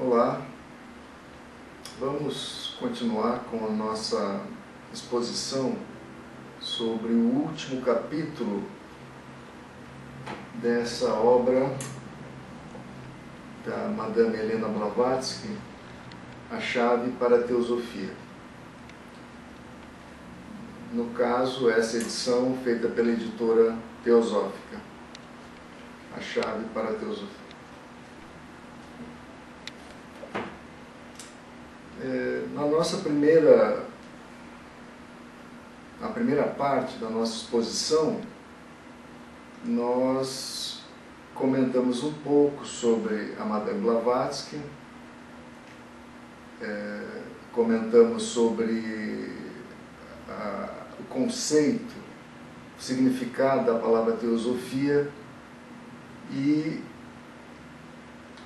Olá, vamos continuar com a nossa exposição sobre o último capítulo dessa obra da Madame Helena Blavatsky, A Chave para a Teosofia. No caso, essa edição feita pela editora Teosófica, A Chave para a Teosofia. Na nossa primeira parte da nossa exposição, nós comentamos um pouco sobre a Madame Blavatsky, comentamos sobre o conceito, o significado da palavra teosofia e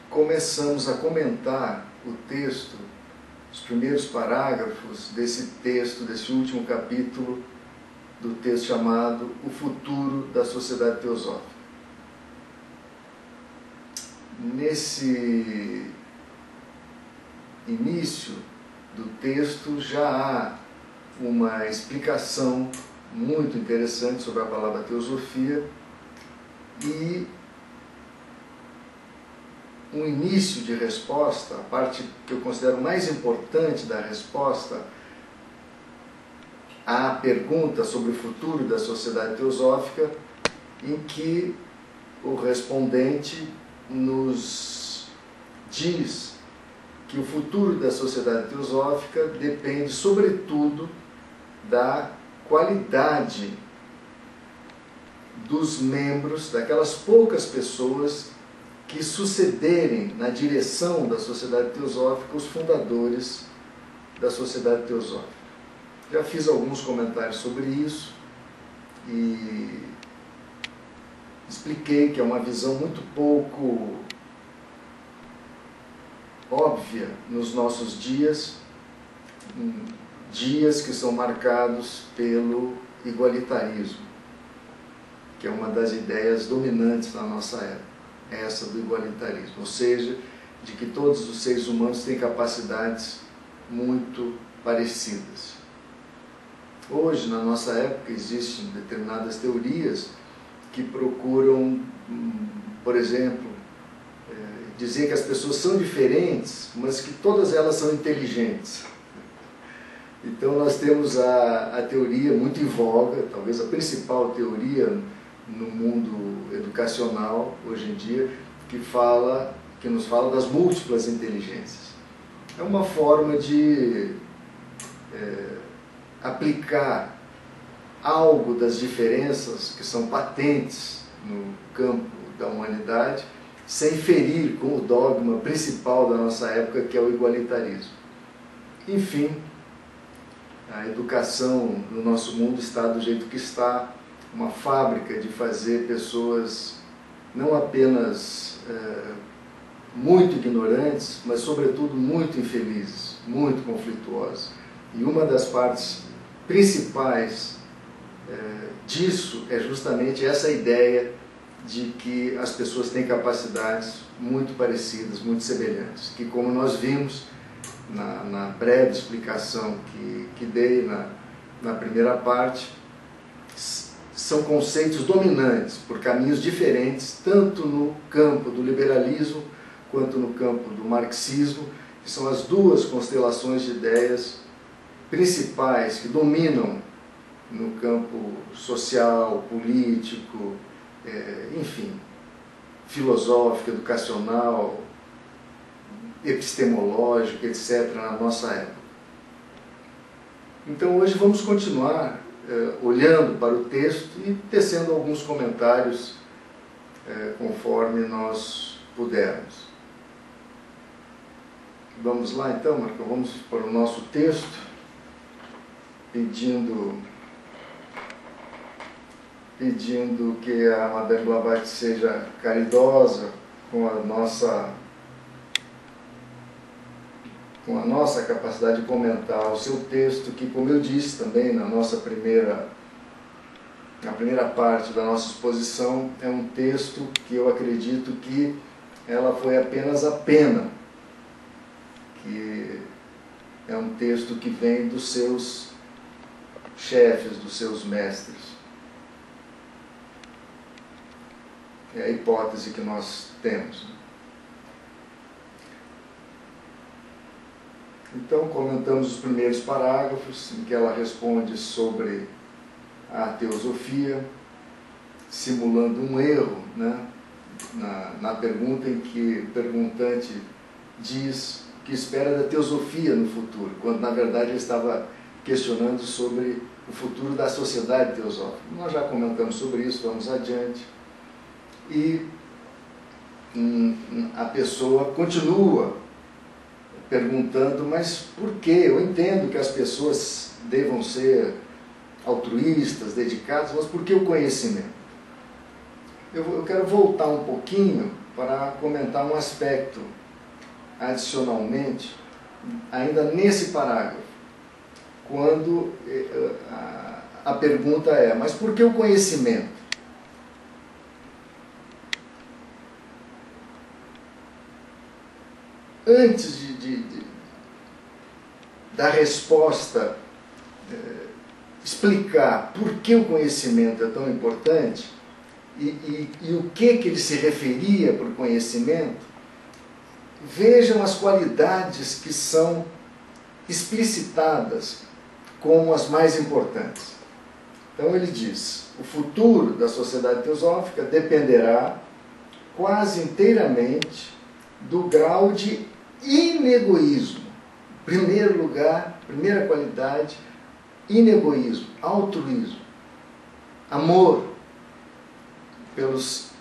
começamos a comentar o texto, os primeiros parágrafos desse texto, desse último capítulo do texto chamado O Futuro da Sociedade Teosófica. Nesse início do texto já há uma explicação muito interessante sobre a palavra teosofia e um início de resposta, a parte que eu considero mais importante da resposta à pergunta sobre o futuro da sociedade teosófica, em que o respondente nos diz que o futuro da sociedade teosófica depende, sobretudo, da qualidade dos membros, daquelas poucas pessoas que sucederem na direção da Sociedade Teosófica os fundadores da Sociedade Teosófica. Já fiz alguns comentários sobre isso e expliquei que é uma visão muito pouco óbvia nos nossos dias, dias que são marcados pelo igualitarismo, que é uma das ideias dominantes na nossa época. Essa do igualitarismo, ou seja, de que todos os seres humanos têm capacidades muito parecidas. Hoje, na nossa época, existem determinadas teorias que procuram, por exemplo, dizer que as pessoas são diferentes, mas que todas elas são inteligentes. Então nós temos a teoria muito em voga, talvez a principal teoria no mundo educacional hoje em dia, que nos fala das múltiplas inteligências. É uma forma de aplicar algo das diferenças que são patentes no campo da humanidade, sem ferir com o dogma principal da nossa época, que é o igualitarismo. Enfim, a educação no nosso mundo está do jeito que está, uma fábrica de fazer pessoas não apenas muito ignorantes, mas sobretudo muito infelizes, muito conflituosas. E uma das partes principais disso é justamente essa ideia de que as pessoas têm capacidades muito parecidas, muito semelhantes, que, como nós vimos na breve explicação que dei na primeira parte, são conceitos dominantes por caminhos diferentes, tanto no campo do liberalismo quanto no campo do marxismo, que são as duas constelações de ideias principais que dominam no campo social, político, enfim, filosófico, educacional, epistemológico, etc., na nossa época. Então hoje vamos continuar olhando para o texto e tecendo alguns comentários conforme nós pudermos. Vamos lá então, Marco, vamos para o nosso texto, pedindo que a Madame Blavatsky seja caridosa com a nossa capacidade de comentar o seu texto, que, como eu disse também na primeira parte da nossa exposição, é um texto que eu acredito que ela foi apenas a pena que é um texto que vem dos seus chefes, dos seus mestres. É a hipótese que nós temos. Então, comentamos os primeiros parágrafos, em que ela responde sobre a teosofia, simulando um erro, né, na pergunta em que o perguntante diz que espera da teosofia no futuro, quando na verdade ele estava questionando sobre o futuro da sociedade teosófica. Nós já comentamos sobre isso, vamos adiante. E a pessoa continua perguntando, mas por quê? Eu entendo que as pessoas devam ser altruístas, dedicadas, mas por que o conhecimento? Eu quero voltar um pouquinho para comentar um aspecto adicionalmente, ainda nesse parágrafo, quando a pergunta é, mas por que o conhecimento? Antes da resposta explicar por que o conhecimento é tão importante e o que ele se referia por conhecimento, vejam as qualidades que são explicitadas como as mais importantes. Então ele diz, o futuro da sociedade teosófica dependerá quase inteiramente do grau de inegoísmo. Primeiro lugar, primeira qualidade, inegoísmo, altruísmo, amor pelos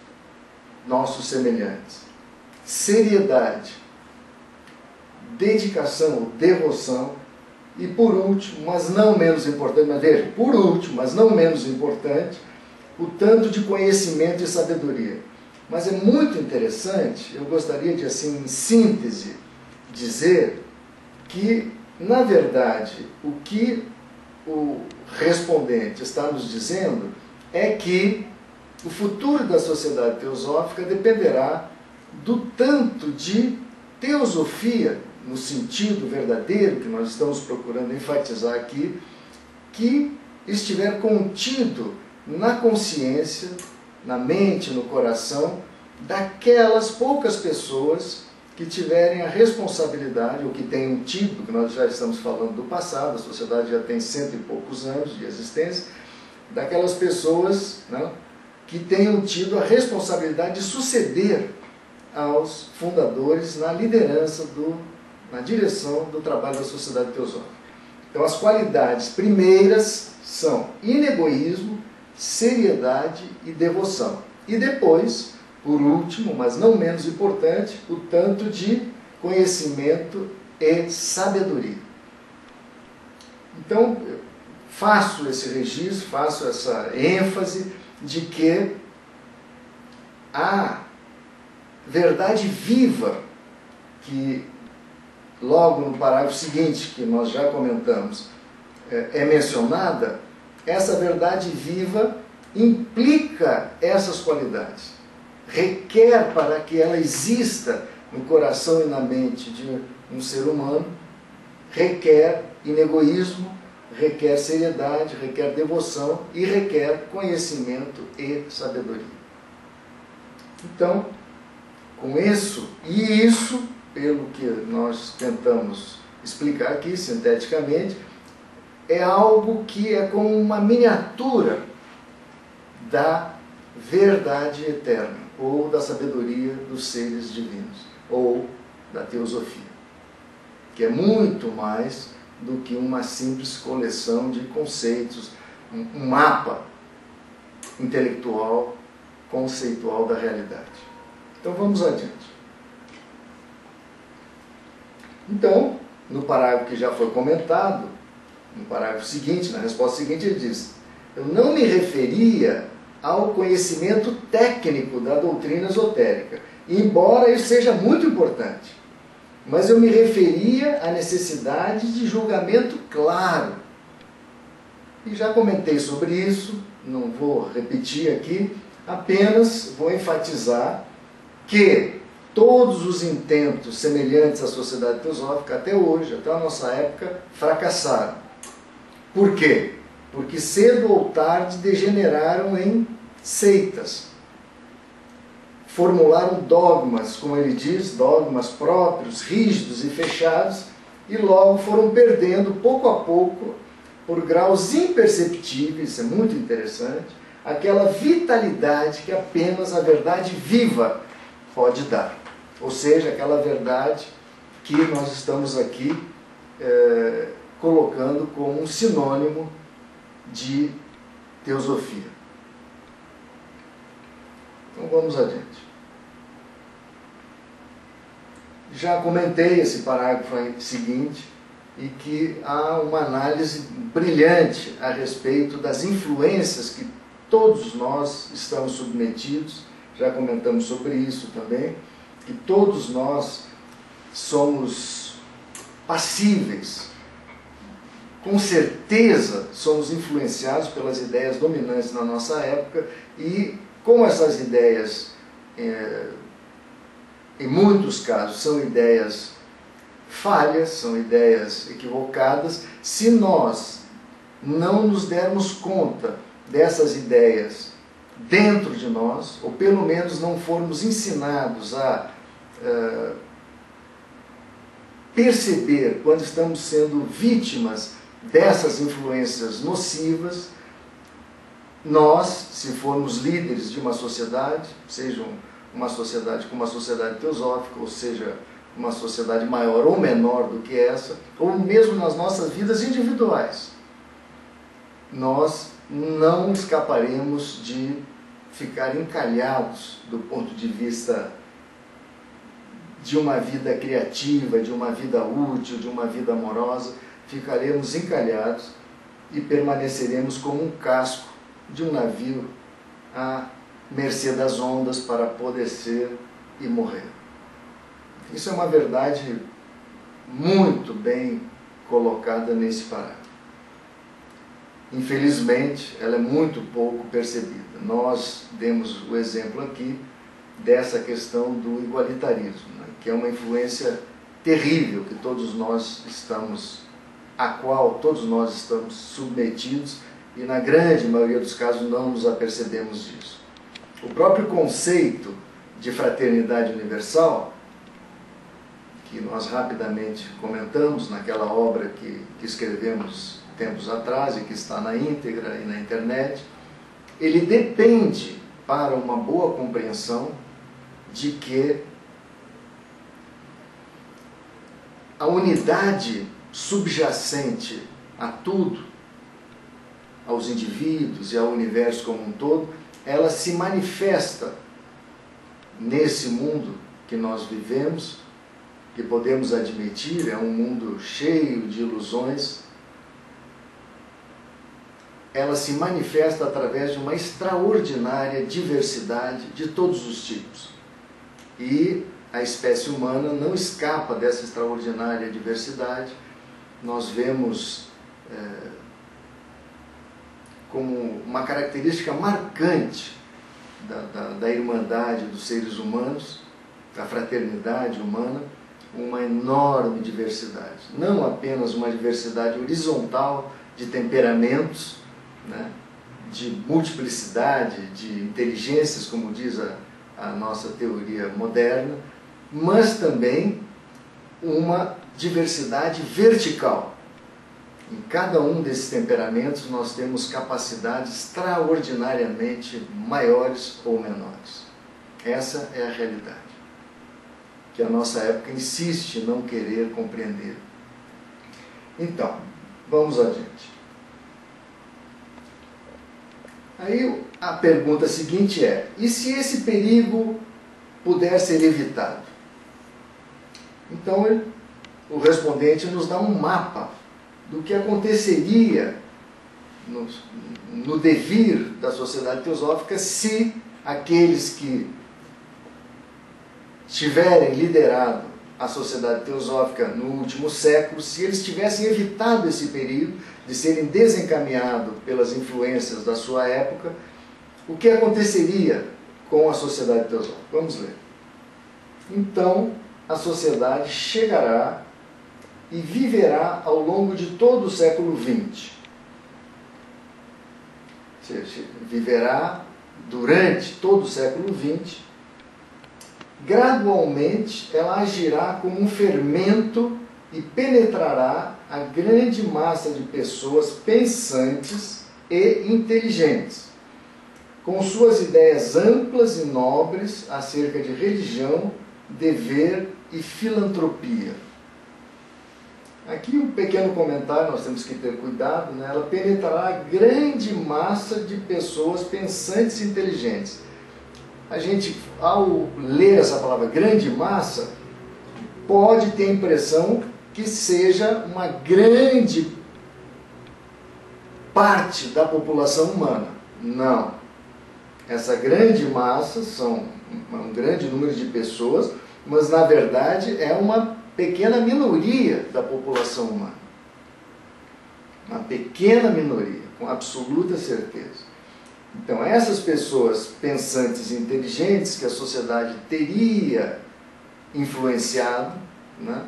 nossos semelhantes, seriedade, dedicação, devoção e por último, mas não menos importante, mas veja, por último, mas não menos importante, o tanto de conhecimento e sabedoria. Mas é muito interessante, eu gostaria de, assim, em síntese, dizer que, na verdade, o que o respondente está nos dizendo é que o futuro da sociedade teosófica dependerá do tanto de teosofia, no sentido verdadeiro que nós estamos procurando enfatizar aqui, que estiver contido na consciência, na mente, no coração, daquelas poucas pessoas que tiverem a responsabilidade, ou que tenham tido, que nós já estamos falando do passado, a sociedade já tem 100 e poucos anos de existência, daquelas pessoas, né, que tenham tido a responsabilidade de suceder aos fundadores na liderança, na direção do trabalho da sociedade teosófica. Então as qualidades primeiras são inegoísmo, seriedade e devoção. E depois, por último, mas não menos importante, o tanto de conhecimento e sabedoria. Então, faço esse registro, faço essa ênfase de que a verdade viva, que logo no parágrafo seguinte, que nós já comentamos, é mencionada, essa verdade viva implica essas qualidades. Requer, para que ela exista no coração e na mente de um ser humano, requer inegoísmo, requer seriedade, requer devoção e requer conhecimento e sabedoria. Então, com isso, e isso, pelo que nós tentamos explicar aqui sinteticamente, é algo que é como uma miniatura da verdade eterna, ou da sabedoria dos seres divinos, ou da teosofia, que é muito mais do que uma simples coleção de conceitos, um mapa intelectual, conceitual da realidade. Então vamos adiante. Então, no parágrafo que já foi comentado, no parágrafo seguinte, na resposta seguinte, ele diz: eu não me referia ao conhecimento técnico da doutrina esotérica, embora isso seja muito importante, mas eu me referia à necessidade de julgamento claro. E já comentei sobre isso, não vou repetir aqui, apenas vou enfatizar que todos os intentos semelhantes à sociedade teosófica até hoje, até a nossa época, fracassaram. Por quê? Porque cedo ou tarde degeneraram em seitas. Formularam dogmas, como ele diz, dogmas próprios, rígidos e fechados, e logo foram perdendo, pouco a pouco, por graus imperceptíveis, isso é muito interessante, aquela vitalidade que apenas a verdade viva pode dar. Ou seja, aquela verdade que nós estamos aqui colocando como um sinônimo de teosofia. Então vamos adiante. Já comentei esse parágrafo seguinte, e que há uma análise brilhante a respeito das influências que todos nós estamos submetidos, já comentamos sobre isso também, que todos nós somos passíveis, com certeza somos influenciados pelas ideias dominantes na nossa época, e como essas ideias, em muitos casos, são ideias falhas, são ideias equivocadas, se nós não nos dermos conta dessas ideias dentro de nós, ou pelo menos não formos ensinados a perceber quando estamos sendo vítimas dessas influências nocivas, nós, se formos líderes de uma sociedade, seja uma sociedade como uma sociedade teosófica, ou seja, uma sociedade maior ou menor do que essa, ou mesmo nas nossas vidas individuais, nós não escaparemos de ficar encalhados do ponto de vista de uma vida criativa, de uma vida útil, de uma vida amorosa, ficaremos encalhados e permaneceremos como um casco de um navio à mercê das ondas para apodrecer e morrer. Isso é uma verdade muito bem colocada nesse parágrafo. Infelizmente, ela é muito pouco percebida. Nós demos o exemplo aqui dessa questão do igualitarismo, né, que é uma influência terrível que todos nós estamos, a qual todos nós estamos submetidos, e na grande maioria dos casos não nos apercebemos disso. O próprio conceito de fraternidade universal, que nós rapidamente comentamos naquela obra que escrevemos tempos atrás e que está na íntegra e na internet, ele depende, para uma boa compreensão, de que a unidade subjacente a tudo, aos indivíduos e ao universo como um todo, ela se manifesta nesse mundo que nós vivemos, que podemos admitir, é um mundo cheio de ilusões. Ela se manifesta através de uma extraordinária diversidade de todos os tipos. E a espécie humana não escapa dessa extraordinária diversidade. Nós vemos como uma característica marcante da irmandade dos seres humanos, da fraternidade humana, uma enorme diversidade. Não apenas uma diversidade horizontal de temperamentos, né, de multiplicidade, de inteligências, como diz a nossa teoria moderna, mas também uma diversidade vertical. Em cada um desses temperamentos nós temos capacidades extraordinariamente maiores ou menores. Essa é a realidade, que a nossa época insiste em não querer compreender. Então, vamos adiante. Aí a pergunta seguinte é: e se esse perigo puder ser evitado? Então o respondente nos dá um mapa do que aconteceria no devir da sociedade teosófica se aqueles que tiverem liderado a sociedade teosófica no último século, se eles tivessem evitado esse perigo de serem desencaminhados pelas influências da sua época, o que aconteceria com a sociedade teosófica? Vamos ler. então a sociedade chegará e viverá ao longo de todo o século XX. Ou seja, viverá durante todo o século XX. Gradualmente, ela agirá como um fermento e penetrará a grande massa de pessoas pensantes e inteligentes, com suas ideias amplas e nobres acerca de religião, dever e filantropia. Aqui um pequeno comentário, nós temos que ter cuidado, né? Ela penetrará a grande massa de pessoas pensantes e inteligentes. A gente, ao ler essa palavra grande massa, pode ter a impressão que seja uma grande parte da população humana. Não. Essa grande massa são um grande número de pessoas, mas na verdade é uma pequena minoria da população humana. Uma pequena minoria, com absoluta certeza. Então, essas pessoas pensantes e inteligentes que a sociedade teria influenciado, né,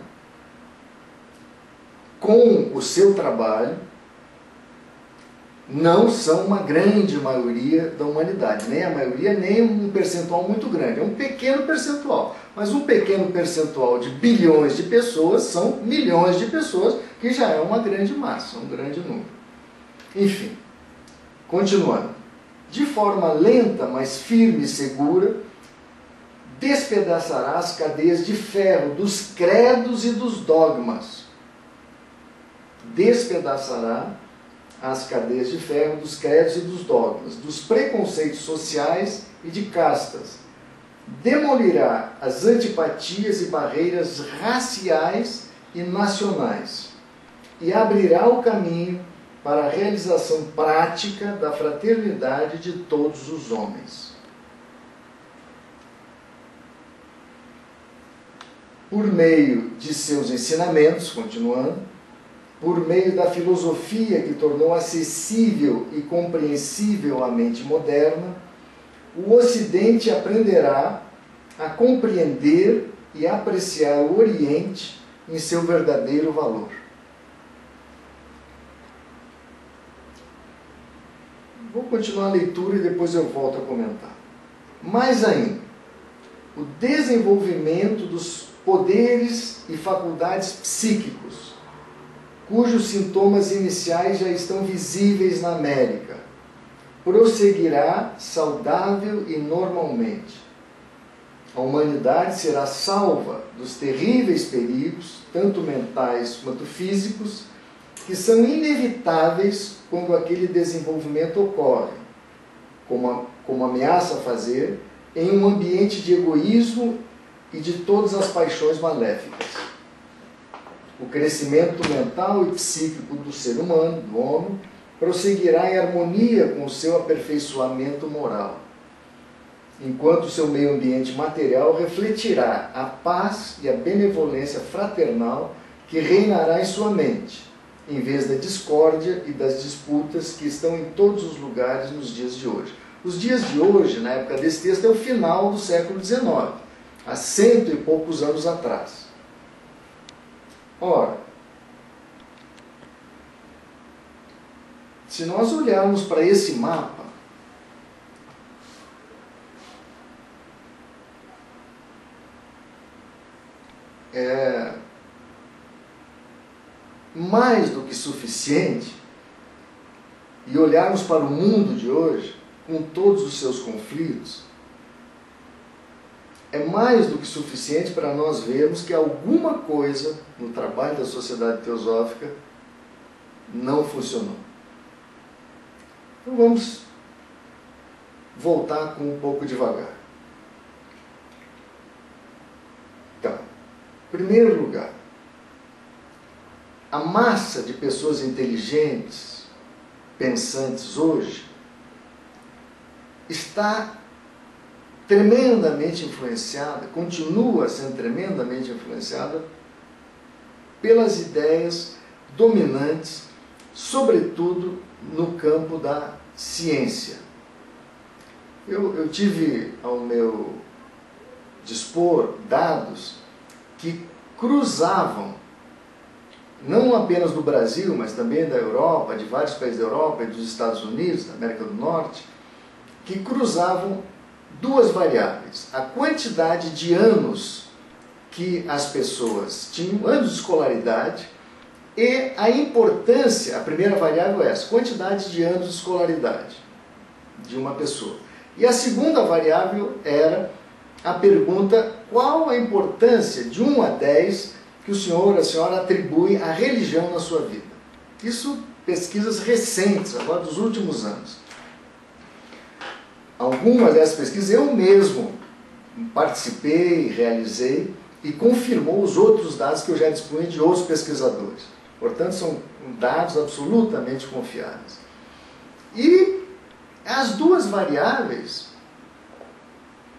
com o seu trabalho, não são uma grande maioria da humanidade. Nem a maioria, nem um percentual muito grande. É um pequeno percentual. Mas um pequeno percentual de bilhões de pessoas são milhões de pessoas, que já é uma grande massa, um grande número. Enfim, continuando. De forma lenta, mas firme e segura, despedaçará as cadeias de ferro dos credos e dos dogmas. Despedaçará as cadeias de ferro dos credos e dos dogmas, dos preconceitos sociais e de castas. Demolirá as antipatias e barreiras raciais e nacionais. E abrirá o caminho para a realização prática da fraternidade de todos os homens. Por meio de seus ensinamentos, continuando, por meio da filosofia que tornou acessível e compreensível a mente moderna, o Ocidente aprenderá a compreender e apreciar o Oriente em seu verdadeiro valor. Vou continuar a leitura e depois eu volto a comentar. Mais ainda, o desenvolvimento dos poderes e faculdades psíquicos, cujos sintomas iniciais já estão visíveis na América, prosseguirá saudável e normalmente. A humanidade será salva dos terríveis perigos, tanto mentais quanto físicos, que são inevitáveis quando aquele desenvolvimento ocorre, como ameaça fazer, em um ambiente de egoísmo e de todas as paixões maléficas. O crescimento mental e psíquico do ser humano, do homem, prosseguirá em harmonia com o seu aperfeiçoamento moral, enquanto o seu meio ambiente material refletirá a paz e a benevolência fraternal que reinará em sua mente, em vez da discórdia e das disputas que estão em todos os lugares nos dias de hoje. Os dias de hoje, na época desse texto, é o final do século XIX, há 100 e poucos anos atrás. Ora, se nós olharmos para esse mapa, é mais do que suficiente, e olharmos para o mundo de hoje, com todos os seus conflitos, é mais do que suficiente para nós vermos que alguma coisa no trabalho da Sociedade Teosófica não funcionou. Então vamos voltar com um pouco devagar. Então, em primeiro lugar, a massa de pessoas inteligentes, pensantes hoje, está tremendamente influenciada, continua sendo tremendamente influenciada pelas ideias dominantes, sobretudo no campo da ciência. Eu tive ao meu dispor dados que cruzavam, não apenas do Brasil, mas também da Europa, de vários países da Europa e dos Estados Unidos, da América do Norte, que cruzavam duas variáveis: a quantidade de anos que as pessoas tinham, anos de escolaridade, e a importância, a primeira variável é essa, quantidade de anos de escolaridade de uma pessoa. E a segunda variável era a pergunta: qual a importância de 1 a 10 que o senhor ou a senhora atribui à religião na sua vida? Isso, pesquisas recentes, agora dos últimos anos. Algumas dessas pesquisas eu mesmo participei, realizei e confirmou os outros dados que eu já dispunha de outros pesquisadores. Portanto, são dados absolutamente confiáveis. E as duas variáveis,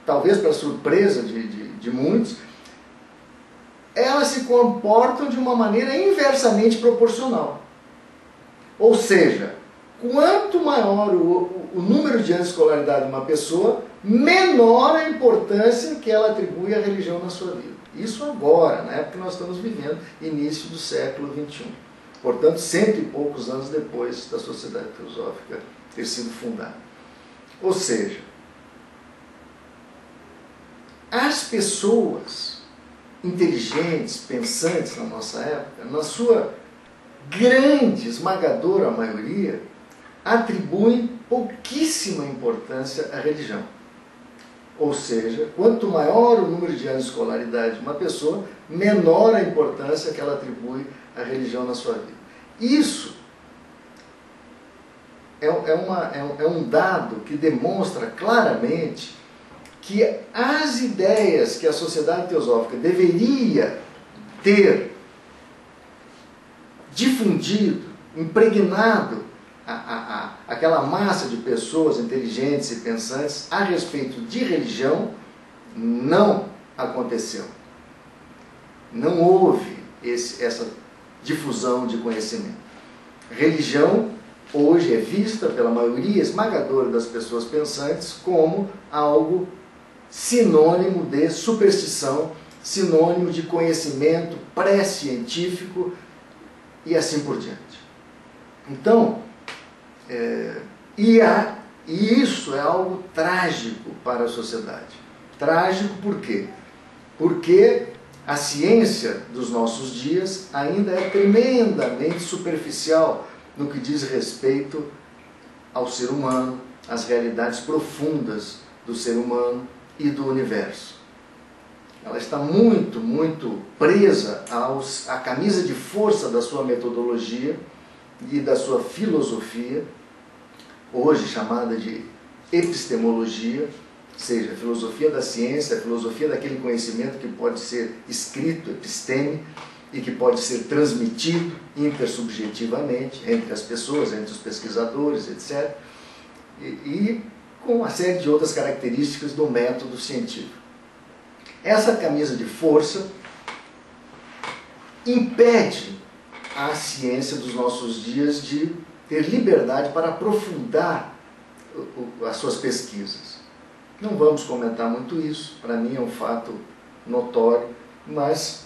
talvez para surpresa de muitos, elas se comportam de uma maneira inversamente proporcional. Ou seja, quanto maior o número de anos de escolaridade de uma pessoa, menor a importância que ela atribui à religião na sua vida. Isso agora, na época que nós estamos vivendo, início do século XXI. Portanto, 100 e poucos anos depois da Sociedade Teosófica ter sido fundada. Ou seja, as pessoas inteligentes, pensantes na nossa época, na sua grande, esmagadora maioria, atribuem pouquíssima importância à religião. Ou seja, quanto maior o número de anos de escolaridade de uma pessoa, menor a importância que ela atribui à religião na sua vida. Isso é um dado que demonstra claramente que as ideias que a Sociedade Teosófica deveria ter difundido, impregnado aquela massa de pessoas inteligentes e pensantes a respeito de religião, não aconteceu. Não houve essa difusão de conhecimento. Religião hoje é vista pela maioria esmagadora das pessoas pensantes como algo sinônimo de superstição, sinônimo de conhecimento pré-científico e assim por diante. Então, e isso é algo trágico para a sociedade. Trágico por quê? Porque a ciência dos nossos dias ainda é tremendamente superficial no que diz respeito ao ser humano, às realidades profundas do ser humano e do universo. Ela está muito, muito presa à camisa de força da sua metodologia e da sua filosofia, hoje chamada de epistemologia, ou seja, a filosofia da ciência, a filosofia daquele conhecimento que pode ser escrito, episteme, e que pode ser transmitido intersubjetivamente entre as pessoas, entre os pesquisadores, etc. E com uma série de outras características do método científico. Essa camisa de força impede a ciência dos nossos dias de ter liberdade para aprofundar as suas pesquisas. Não vamos comentar muito isso, para mim é um fato notório, mas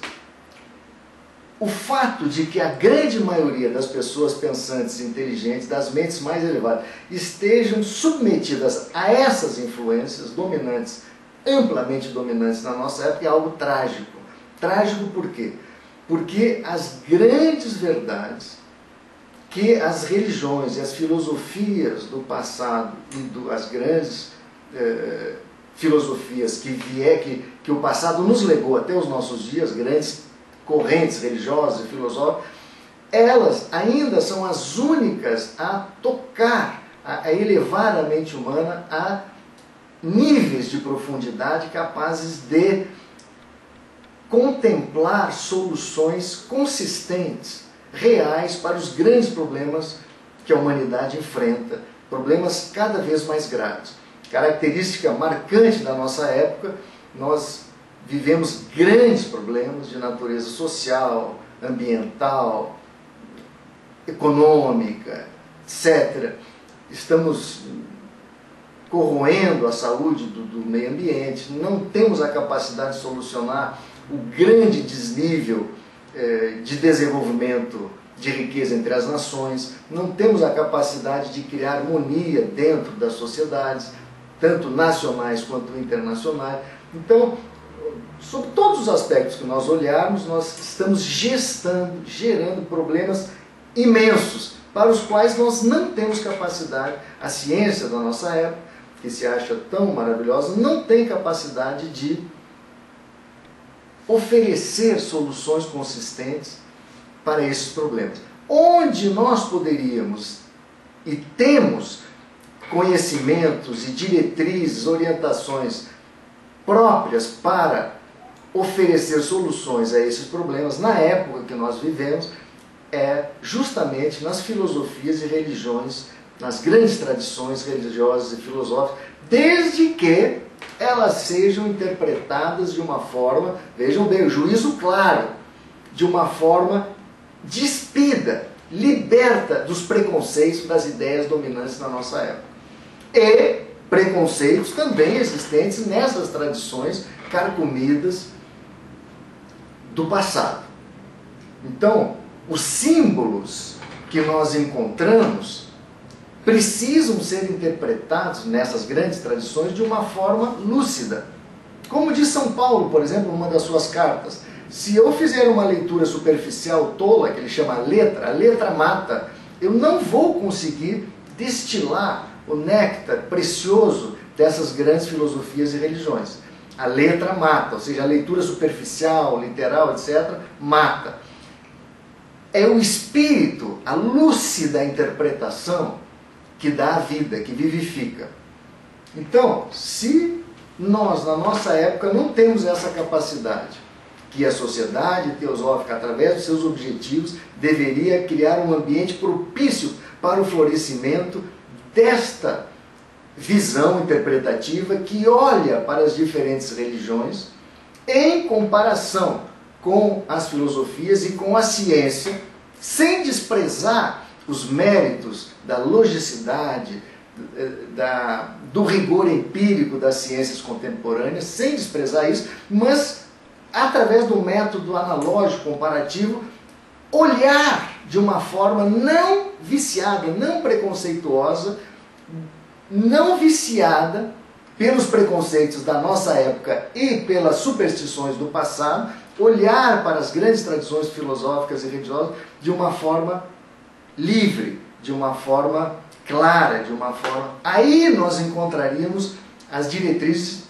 o fato de que a grande maioria das pessoas pensantes e inteligentes, das mentes mais elevadas, estejam submetidas a essas influências dominantes, amplamente dominantes na nossa época, é algo trágico. Trágico por quê? Porque as grandes verdades que as religiões e as filosofias do passado e as grandes filosofias que o passado nos legou até os nossos dias, grandes correntes religiosas e filosóficas, elas ainda são as únicas a tocar, a elevar a mente humana a níveis de profundidade capazes de contemplar soluções consistentes, reais para os grandes problemas que a humanidade enfrenta, problemas cada vez mais graves. Característica marcante da nossa época, nós vivemos grandes problemas de natureza social, ambiental, econômica, etc. Estamos corroendo a saúde do meio ambiente, não temos a capacidade de solucionar o grande desnível de desenvolvimento de riqueza entre as nações, não temos a capacidade de criar harmonia dentro das sociedades, tanto nacionais quanto internacionais. Então, sobre todos os aspectos que nós olharmos, nós estamos gerando problemas imensos, para os quais nós não temos capacidade. A ciência da nossa época, que se acha tão maravilhosa, não tem capacidade de oferecer soluções consistentes para esses problemas. Onde nós poderíamos e temos conhecimentos e diretrizes, orientações próprias para oferecer soluções a esses problemas, na época que nós vivemos, é justamente nas filosofias e religiões, nas grandes tradições religiosas e filosóficas, desde que elas sejam interpretadas de uma forma, vejam bem, o juízo claro, de uma forma despida, liberta dos preconceitos, das ideias dominantes na nossa época. E preconceitos também existentes nessas tradições carcomidas do passado. Então, os símbolos que nós encontramos precisam ser interpretados nessas grandes tradições de uma forma lúcida. Como diz São Paulo, por exemplo, numa das suas cartas, se eu fizer uma leitura superficial, tola, que ele chama a letra mata, eu não vou conseguir destilar o néctar precioso dessas grandes filosofias e religiões. A letra mata, ou seja, a leitura superficial, literal, etc., mata. É o espírito, a lúcida interpretação que dá a vida, que vivifica. Então, se nós, na nossa época, não temos essa capacidade, que a sociedade teosófica, através dos seus objetivos, deveria criar um ambiente propício para o florescimento desta visão interpretativa que olha para as diferentes religiões em comparação com as filosofias e com a ciência, sem desprezar os méritos da logicidade, do rigor empírico das ciências contemporâneas, sem desprezar isso, mas através do método analógico comparativo, olhar de uma forma não viciada, não preconceituosa, não viciada pelos preconceitos da nossa época e pelas superstições do passado, olhar para as grandes tradições filosóficas e religiosas de uma forma livre, de uma forma clara, de uma forma... Aí nós encontraríamos as diretrizes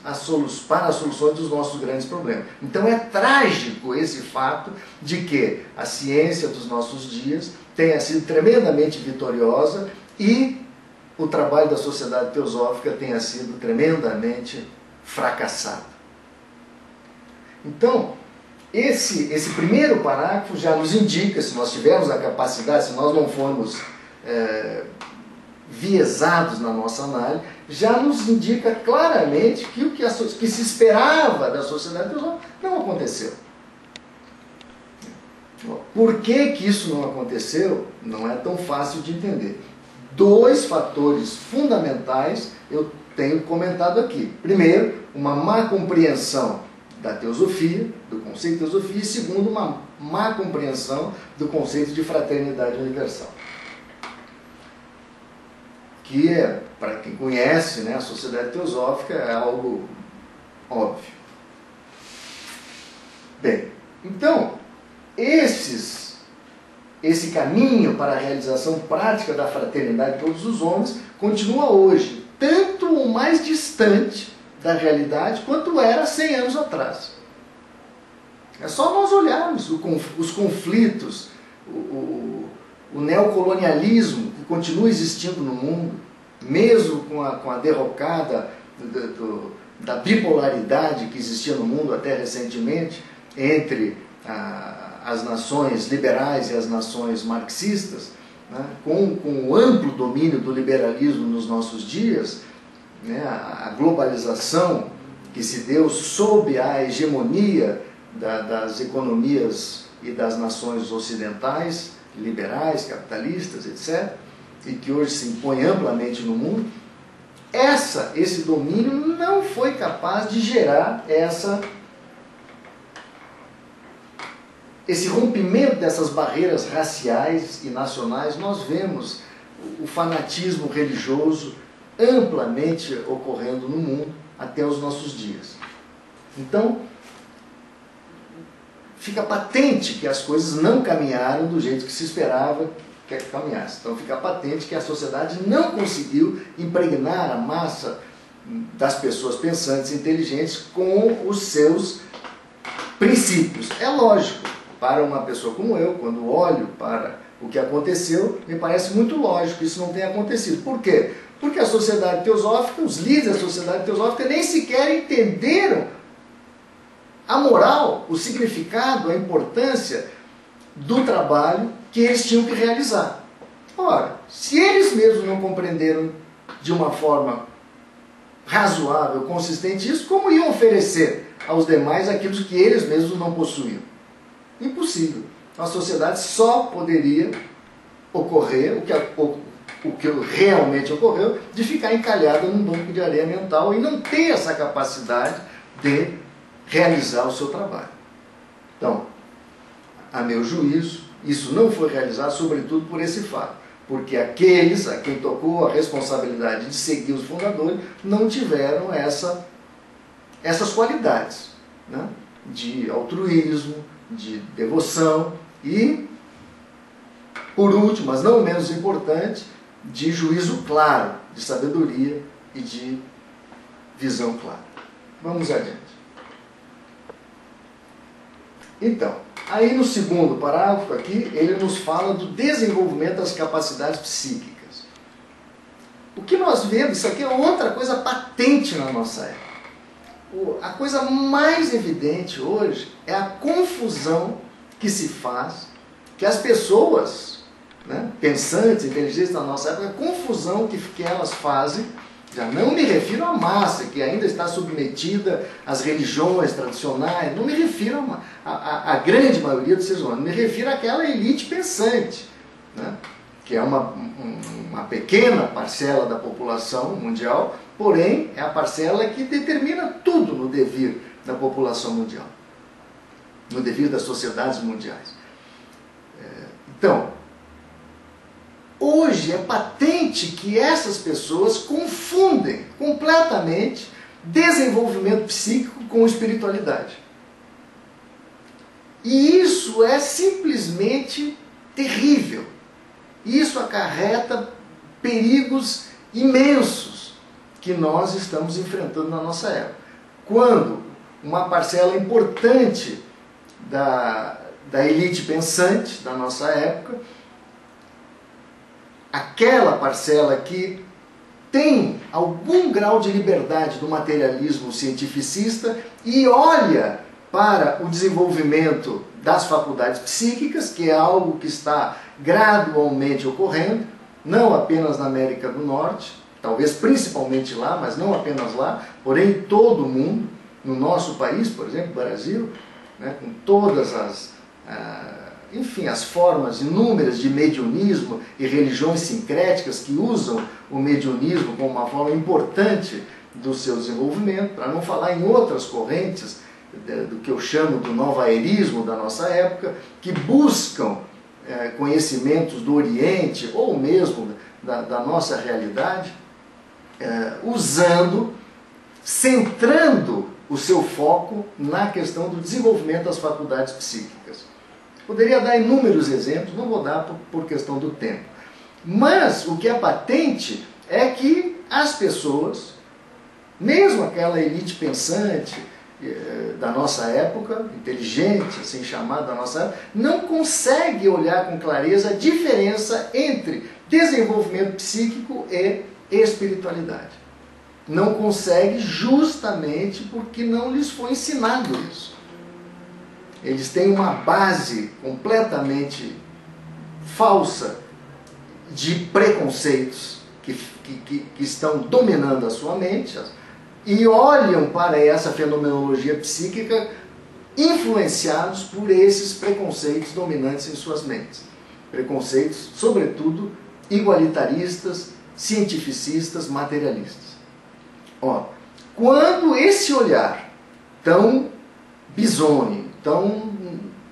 para as soluções dos nossos grandes problemas. Então é trágico esse fato de que a ciência dos nossos dias tenha sido tremendamente vitoriosa e o trabalho da sociedade teosófica tenha sido tremendamente fracassado. Então, esse primeiro parágrafo já nos indica, se nós tivermos a capacidade, se nós não formos viesados na nossa análise, já nos indica claramente que o que se esperava da sociedade teosófica não aconteceu. Por que isso não aconteceu? Não é tão fácil de entender. Dois fatores fundamentais eu tenho comentado aqui. Primeiro, uma má compreensão da teosofia, do conceito de teosofia, e segundo, uma má compreensão do conceito de fraternidade universal. Que, para quem conhece, né, a sociedade teosófica é algo óbvio. Bem, então, esse caminho para a realização prática da fraternidade de todos os homens continua hoje, tanto ou mais distante da realidade quanto era 100 anos atrás. É só nós olharmos os conflitos, o neocolonialismo que continua existindo no mundo, mesmo com a derrocada da bipolaridade que existia no mundo até recentemente, entre as nações liberais e as nações marxistas, né, com o amplo domínio do liberalismo nos nossos dias, né, a globalização que se deu sob a hegemonia das economias e das nações ocidentais, liberais, capitalistas, etc., e que hoje se impõe amplamente no mundo, esse domínio não foi capaz de gerar esse rompimento dessas barreiras raciais e nacionais. Nós vemos o fanatismo religioso amplamente ocorrendo no mundo até os nossos dias. Então, fica patente que as coisas não caminharam do jeito que se esperava que caminhasse. Então fica patente que a sociedade não conseguiu impregnar a massa das pessoas pensantes e inteligentes com os seus princípios. É lógico, para uma pessoa como eu, quando olho para o que aconteceu, me parece muito lógico que isso não tenha acontecido. Por quê? Porque a sociedade teosófica, os líderes da sociedade teosófica nem sequer entenderam a moral, o significado, a importância do trabalho que eles tinham que realizar. Ora, se eles mesmos não compreenderam de uma forma razoável, consistente isso, como iam oferecer aos demais aquilo que eles mesmos não possuíam? Impossível. A sociedade só poderia ocorrer o que realmente ocorreu, de ficar encalhada num banco de areia mental e não ter essa capacidade de realizar o seu trabalho. Então, a meu juízo, isso não foi realizado, sobretudo por esse fato, porque aqueles a quem tocou a responsabilidade de seguir os fundadores não tiveram essas qualidades, né? De altruísmo, de devoção e, por último, mas não menos importante, de juízo claro, de sabedoria e de visão clara. Vamos adiante. Então, aí no segundo parágrafo aqui, ele nos fala do desenvolvimento das capacidades psíquicas. O que nós vemos, isso aqui é outra coisa patente na nossa época. A coisa mais evidente hoje é a confusão que se faz, que as pessoas, né, pensantes, inteligentes da nossa época, a confusão que elas fazem. Já não me refiro à massa, que ainda está submetida às religiões tradicionais, não me refiro à grande maioria dos seres humanos, me refiro àquela elite pensante, né? Que é uma pequena parcela da população mundial, porém é a parcela que determina tudo no devir da população mundial, no devir das sociedades mundiais. Então, hoje é patente que essas pessoas confundem completamente desenvolvimento psíquico com espiritualidade. E isso é simplesmente terrível. Isso acarreta perigos imensos que nós estamos enfrentando na nossa época. Quando uma parcela importante da elite pensante da nossa época, aquela parcela que tem algum grau de liberdade do materialismo cientificista e olha para o desenvolvimento das faculdades psíquicas, que é algo que está gradualmente ocorrendo, não apenas na América do Norte, talvez principalmente lá, mas não apenas lá, porém em todo o mundo, no nosso país, por exemplo, Brasil, né, com todas as formas inúmeras de mediunismo e religiões sincréticas que usam o mediunismo como uma forma importante do seu desenvolvimento, para não falar em outras correntes do que eu chamo do novaerismo da nossa época, que buscam conhecimentos do Oriente ou mesmo da nossa realidade, centrando o seu foco na questão do desenvolvimento das faculdades psíquicas. Poderia dar inúmeros exemplos, não vou dar por questão do tempo. Mas o que é patente é que as pessoas, mesmo aquela elite pensante da nossa época, inteligente, assim chamada da nossa época, não consegue olhar com clareza a diferença entre desenvolvimento psíquico e espiritualidade. Não consegue justamente porque não lhes foi ensinado isso. Eles têm uma base completamente falsa de preconceitos que estão dominando a sua mente e olham para essa fenomenologia psíquica influenciados por esses preconceitos dominantes em suas mentes. Preconceitos, sobretudo, igualitaristas, cientificistas, materialistas. Ó, quando esse olhar tão bisonho, tão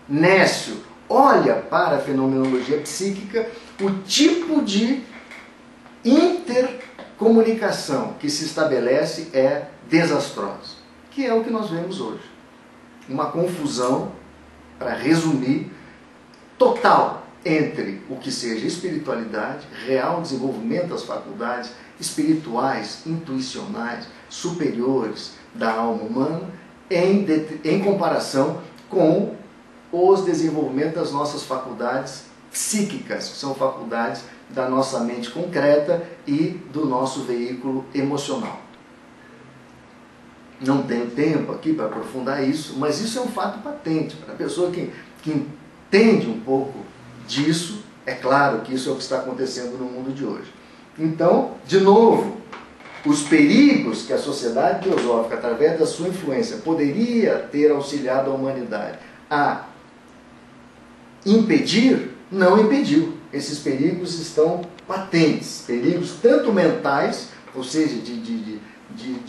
nécio, olha para a fenomenologia psíquica, o tipo de intercomunicação que se estabelece é desastrosa, que é o que nós vemos hoje. Uma confusão, para resumir, total entre o que seja espiritualidade, real desenvolvimento das faculdades espirituais, intuicionais, superiores da alma humana, em comparação com os desenvolvimentos das nossas faculdades psíquicas, que são faculdades da nossa mente concreta e do nosso veículo emocional. Não tenho tempo aqui para aprofundar isso, mas isso é um fato patente. Para a pessoa que entende um pouco disso, é claro que isso é o que está acontecendo no mundo de hoje. Então, de novo, os perigos que a sociedade teosófica, através da sua influência, poderia ter auxiliado a humanidade a impedir, não impediu. Esses perigos estão patentes, perigos tanto mentais, ou seja, de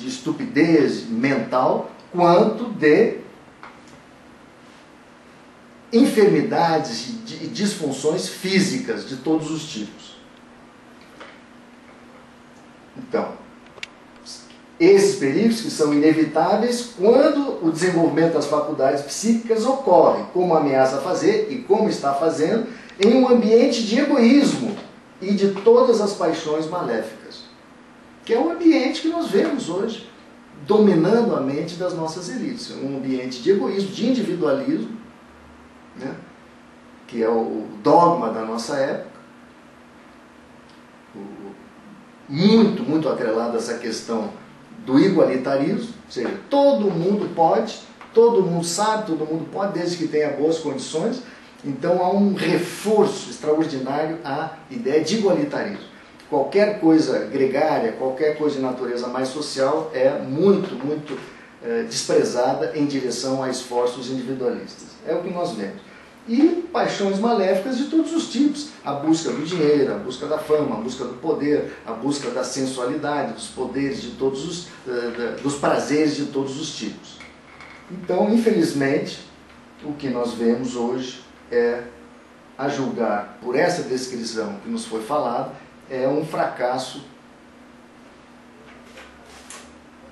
estupidez mental, quanto de enfermidades e disfunções físicas de todos os tipos. Então, esses perigos que são inevitáveis quando o desenvolvimento das faculdades psíquicas ocorre, como ameaça fazer e como está fazendo, em um ambiente de egoísmo e de todas as paixões maléficas, que é o ambiente que nós vemos hoje dominando a mente das nossas elites, um ambiente de egoísmo, de individualismo, né, que é o dogma da nossa época, muito atrelado a essa questão do igualitarismo, ou seja, todo mundo pode, todo mundo sabe, todo mundo pode, desde que tenha boas condições. Então há um reforço extraordinário à ideia de igualitarismo. Qualquer coisa gregária, qualquer coisa de natureza mais social é muito desprezada em direção a esforços individualistas. É o que nós vemos. E paixões maléficas de todos os tipos. A busca do dinheiro, a busca da fama, a busca do poder, a busca da sensualidade, dos poderes de todos dos prazeres de todos os tipos. Então, infelizmente, o que nós vemos hoje é, a julgar por essa descrição que nos foi falada, é um fracasso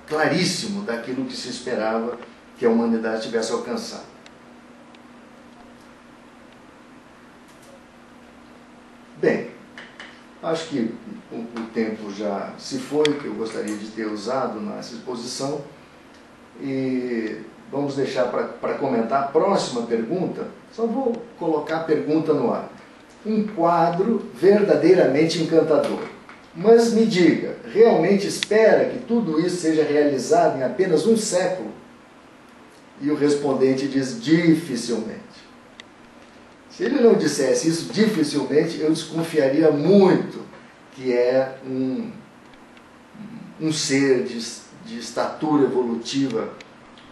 claríssimo daquilo que se esperava que a humanidade tivesse alcançado. Bem, acho que o tempo já se foi, que eu gostaria de ter usado nessa exposição, e vamos deixar para comentar a próxima pergunta. Só vou colocar a pergunta no ar. Um quadro verdadeiramente encantador. Mas me diga, realmente espera que tudo isso seja realizado em apenas um século? E o respondente diz, dificilmente. Se ele não dissesse isso, dificilmente, eu desconfiaria muito que é um ser de estatura evolutiva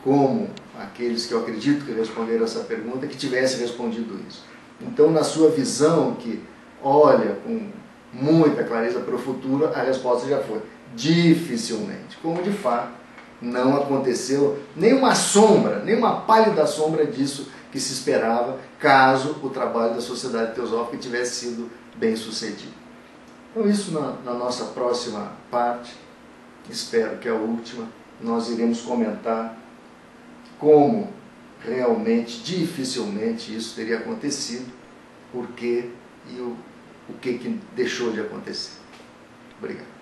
como aqueles que eu acredito que responderam essa pergunta, que tivesse respondido isso. Então, na sua visão, que olha com muita clareza para o futuro, a resposta já foi dificilmente. Como de fato não aconteceu nem uma sombra, nem uma pálida sombra disso que se esperava, caso o trabalho da Sociedade Teosófica tivesse sido bem sucedido. Então, isso na nossa próxima parte, espero que a última, nós iremos comentar como realmente, dificilmente isso teria acontecido, por quê e o que deixou de acontecer. Obrigado.